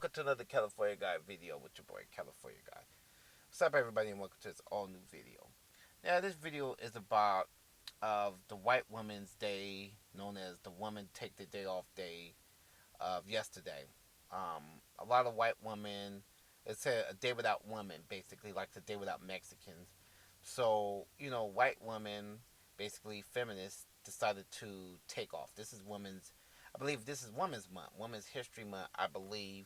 welcome to another California Guy video with your boy California Guy. What's up, everybody, and welcome to this all new video. Now, this video is about the White Women's Day, known as the Women Take the Day Off Day of yesterday. A lot of white women, it's a day without women, basically, like the day without Mexicans. So, white women, basically feminists, decided to take off. I believe this is Women's Month, Women's History Month, I believe.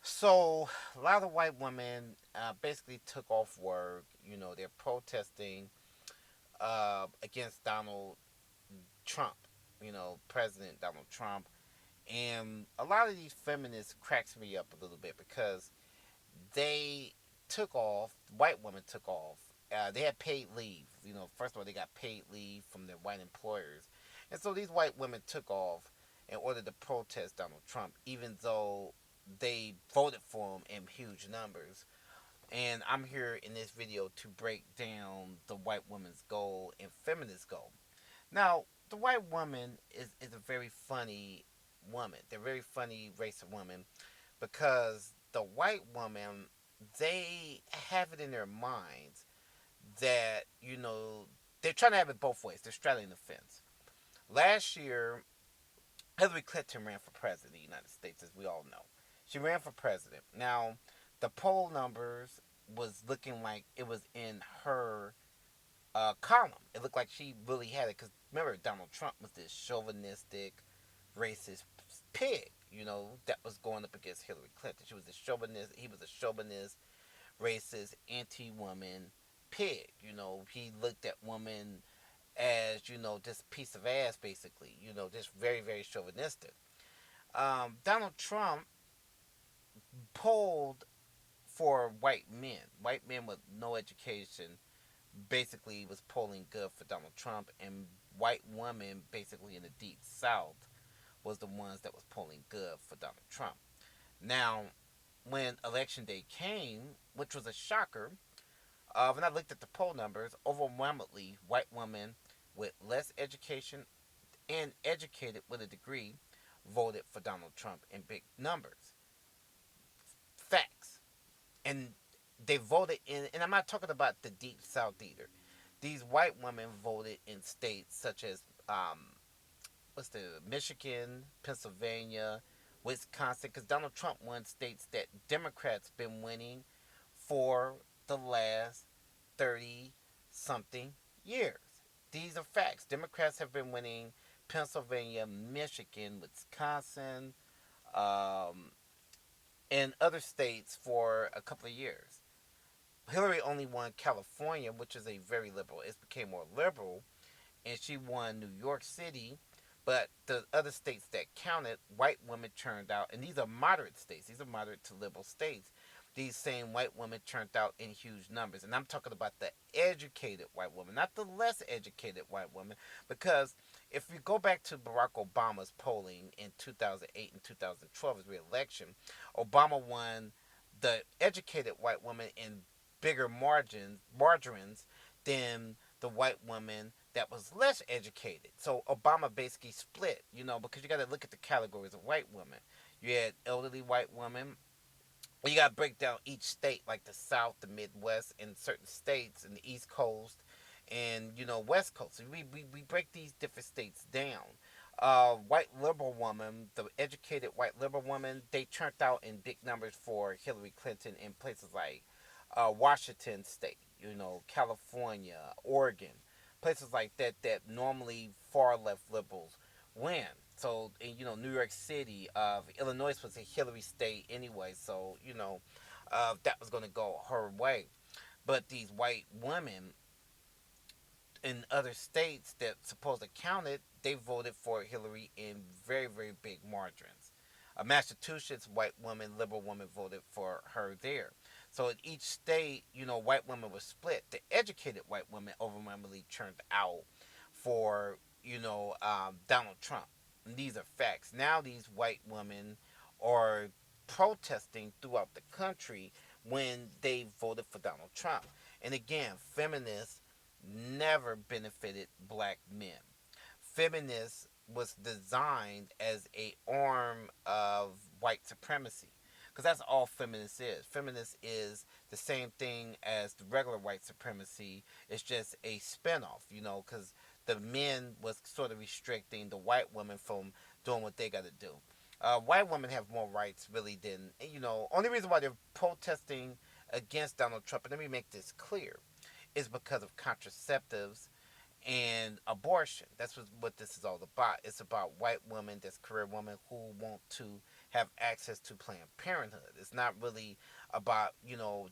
So, a lot of white women basically took off work. They're protesting against Donald Trump, President Donald Trump. And a lot of these feminists cracks me up a little bit because they took off, white women took off. They had paid leave. First of all, they got paid leave from their white employers. And so these white women took off in order to protest Donald Trump, even though they voted for him in huge numbers. And I'm here in this video to break down the white woman's goal and feminist goal. Now, the white woman is a very funny woman. They're a very funny race of women because the white woman, they have it in their minds that, they're trying to have it both ways. They're straddling the fence. Last year, Hillary Clinton ran for president of the United States, as we all know. She ran for president. Now, the poll numbers was looking like it was in her column. It looked like she really had it because remember, Donald Trump was this chauvinistic, racist pig. That was going up against Hillary Clinton. She was a chauvinist. He was a chauvinist, racist, anti-woman pig. He looked at women as just a piece of ass, basically. Just very, very chauvinistic. Donald Trump polled for white men with no education, basically was polling good for Donald Trump, and white women, basically in the deep South, was the ones that was polling good for Donald Trump. Now, when election day came, which was a shocker, when I looked at the poll numbers, overwhelmingly white women with less education and educated with a degree voted for Donald Trump in big numbers. Facts. And they voted in, and I'm not talking about the deep South either. These white women voted in states such as what's the Michigan, Pennsylvania, Wisconsin, because Donald Trump won states that Democrats been winning for the last 30 something years. These are facts. Democrats have been winning Pennsylvania, Michigan, Wisconsin, um, and other states for a couple of years. Hillary only won California, which is a very liberal. It became more liberal, and she won New York City. But the other states that counted, white women turned out, and these are moderate states. These are moderate to liberal states. These same white women turned out in huge numbers, and I'm talking about the educated white woman, not the less educated white woman. Because if we go back to Barack Obama's polling in 2008 and 2012, his reelection, Obama won the educated white woman in bigger margins than the white woman that was less educated. So Obama basically split, because you got to look at the categories of white women. You had elderly white women. You got to break down each state, like the South, the Midwest, and certain states, and the East Coast, and West Coast. So we break these different states down. White liberal woman, the educated white liberal woman, they turned out in big numbers for Hillary Clinton in places like Washington State, California, Oregon, places like that that normally far left liberals win. So, and, New York City, Illinois was a Hillary state anyway, so that was going to go her way. But these white women in other states that supposed to count it, they voted for Hillary in very, very big margins. Massachusetts, white woman, liberal woman voted for her there. So in each state, white women were split. The educated white women overwhelmingly turned out for, Donald Trump. And these are facts. Now these white women are protesting throughout the country when they voted for Donald Trump. And again, feminists never benefited black men. Feminist was designed as a arm of white supremacy. Because that's all feminist is. Feminist is the same thing as the regular white supremacy. It's just a spinoff, because the men was sort of restricting the white women from doing what they got to do. White women have more rights really than, only reason why they're protesting against Donald Trump, and let me make this clear, is because of contraceptives and abortion. That's what this is all about. It's about white women, that's career women who want to have access to Planned Parenthood. It's not really about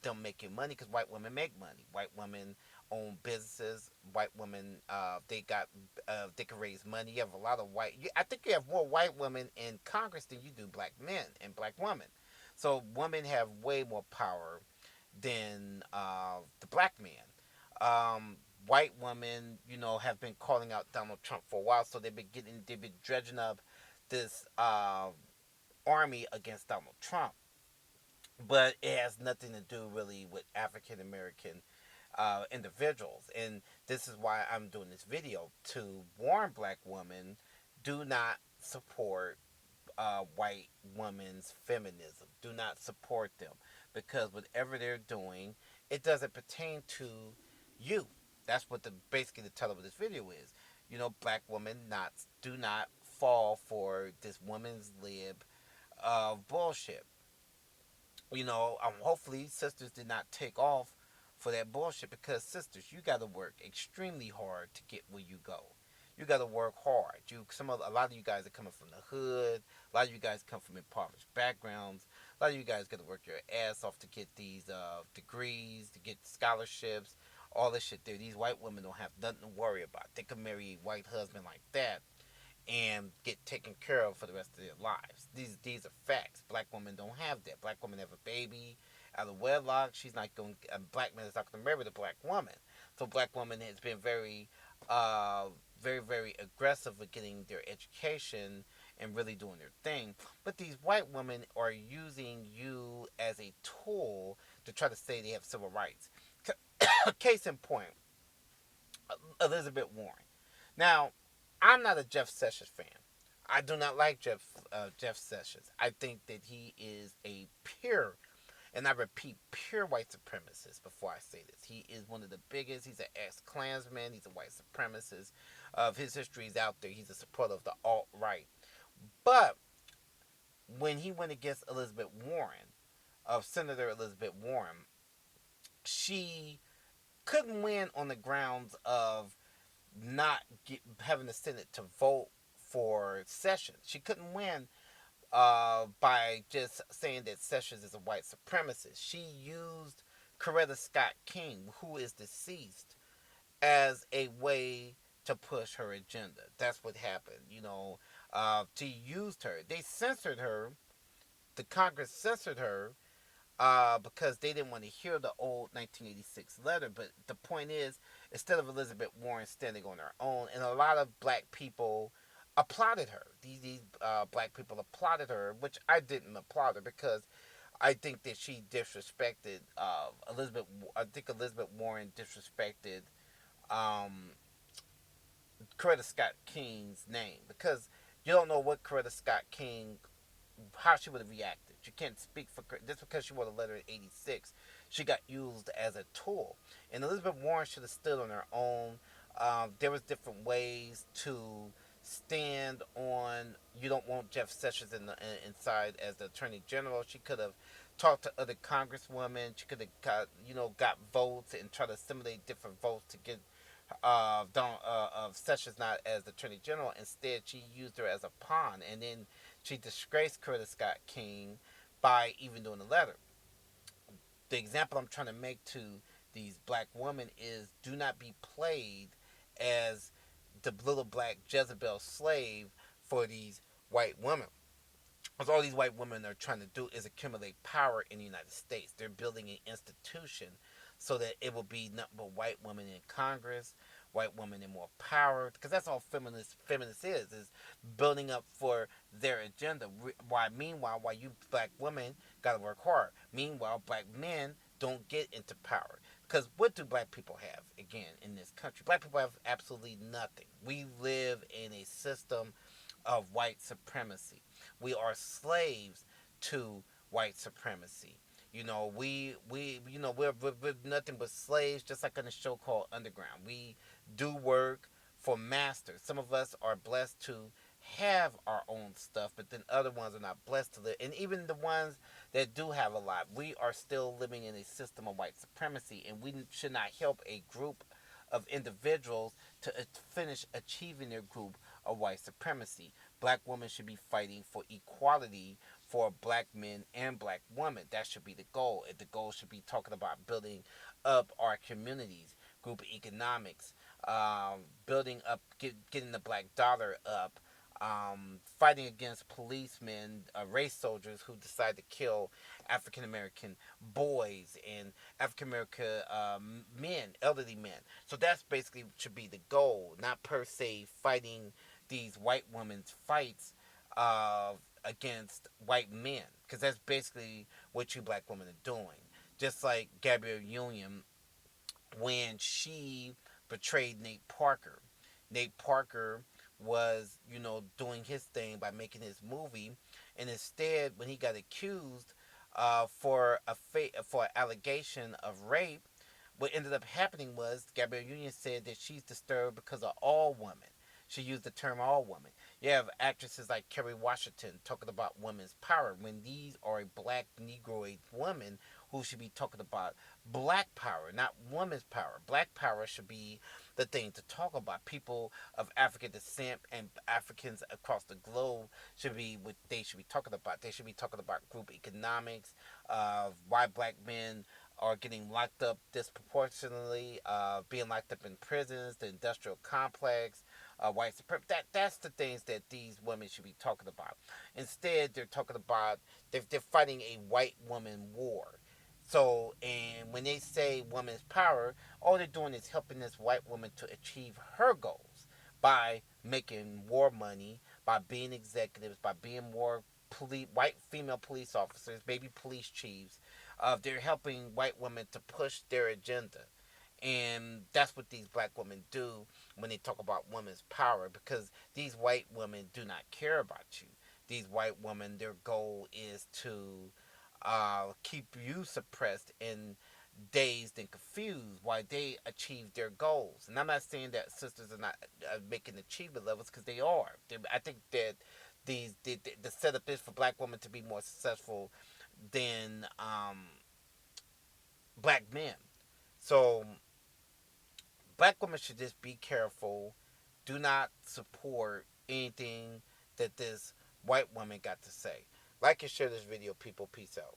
them making money, because white women make money. White women own businesses. White women they can raise money. You have a lot of white. I think you have more white women in Congress than you do black men and black women. So women have way more power than the black man. White women, have been calling out Donald Trump for a while, so they've been dredging up this army against Donald Trump. But it has nothing to do really with African American individuals, and this is why I'm doing this video to warn black women: do not support white women's feminism. Do not support them, because whatever they're doing, it doesn't pertain to you. That's what basically the title of this video is. Black women do not fall for this women's lib bullshit. Hopefully sisters did not take off for that bullshit, because sisters, you got to work extremely hard to get where you go. You got to work hard. A lot of you guys are coming from the hood. A lot of you guys come from impoverished backgrounds. A lot of you guys got to work your ass off to get these degrees, to get scholarships, all this shit there. These white women don't have nothing to worry about. They can marry a white husband like that and get taken care of for the rest of their lives. These are facts. Black women don't have that. Black women have a baby out of wedlock. She's not going. A black man is not going to marry the black woman. So black woman has been very, very aggressive with getting their education and really doing their thing. But these white women are using you as a tool to try to say they have civil rights. Case in point, Elizabeth Warren. Now, I'm not a Jeff Sessions fan. I do not like Jeff Sessions. I think that he is a pure, and I repeat, pure white supremacist before I say this. He is one of the biggest. He's an ex-Klansman. He's a white supremacist. Of his history is out there. He's a supporter of the alt-right. But when he went against Elizabeth Warren, of Senator Elizabeth Warren, she couldn't win on the grounds of not having the Senate to vote for Sessions. She couldn't win by just saying that Sessions is a white supremacist. She used Coretta Scott King, who is deceased, as a way to push her agenda. That's what happened. She used her. They censored her. The Congress censored her because they didn't want to hear the old 1986 letter. But the point is, instead of Elizabeth Warren standing on her own, and a lot of black people applauded her. These black people applauded her, which I didn't applaud her, because I think that she disrespected Elizabeth. I think Elizabeth Warren disrespected Coretta Scott King's name, because you don't know what Coretta Scott King, how she would have reacted. You can't speak for just because she wrote a letter in '86. She got used as a tool, and Elizabeth Warren should have stood on her own. There was different ways to stand on. You don't want Jeff Sessions inside as the Attorney General. She could have talked to other congresswomen. She could have got votes and try to assimilate different votes to get of Sessions not as the Attorney General. Instead, she used her as a pawn, and then she disgraced Coretta Scott King by even doing the letter. The example I'm trying to make to these black women is: do not be played as the little black Jezebel slave for these white women. Because all these white women are trying to do is accumulate power in the United States. They're building an institution so that it will be nothing but white women in Congress, white women in more power. Because that's all feminist is building up for their agenda. Meanwhile, you black women got to work hard. Meanwhile, black men don't get into power. Because what do black people have, again, in this country? Black people have absolutely nothing. We live in a system of white supremacy. We are slaves to white supremacy. We're nothing but slaves, just like on a show called Underground. We do work for masters. Some of us are blessed to have our own stuff, but then other ones are not blessed to live. And even the ones that do have a lot, we are still living in a system of white supremacy, and we should not help a group of individuals to finish achieving their group of white supremacy. Black women should be fighting for equality for black men and black women. That should be the goal. The goal should be talking about building up our communities, group economics, building up, getting the black dollar up, fighting against policemen, race soldiers who decide to kill African American boys and African American men, elderly men. So that's basically should be the goal, not per se fighting these white women's fights against white men, because that's basically what you black women are doing. Just like Gabrielle Union when she betrayed Nate Parker. Nate Parker was, doing his thing by making his movie, and instead, when he got accused for an allegation of rape, what ended up happening was Gabrielle Union said that she's disturbed because of all women. She used the term all women. You have actresses like Kerry Washington talking about women's power when these are a black Negroid woman who should be talking about black power, not women's power. Black power should be the thing to talk about. People of African descent and Africans across the globe should be what they should be talking about. They should be talking about group economics, why black men are getting locked up disproportionately, being locked up in prisons, the industrial complex, white supremacy. That's the things that these women should be talking about. Instead, they're talking about they're fighting a white woman war. So, and when they say women's power, all they're doing is helping this white woman to achieve her goals by making more money, by being executives, by being more white female police officers, maybe police chiefs. They're helping white women to push their agenda. And that's what these black women do when they talk about women's power, because these white women do not care about you. These white women, their goal is to keep you suppressed and dazed and confused while they achieve their goals. And I'm not saying that sisters are not making achievement levels, because they are. I think that the setup is for black women to be more successful than black men. So black women should just be careful. Do not support anything that this white woman got to say. Like and share this video, people. Peace out.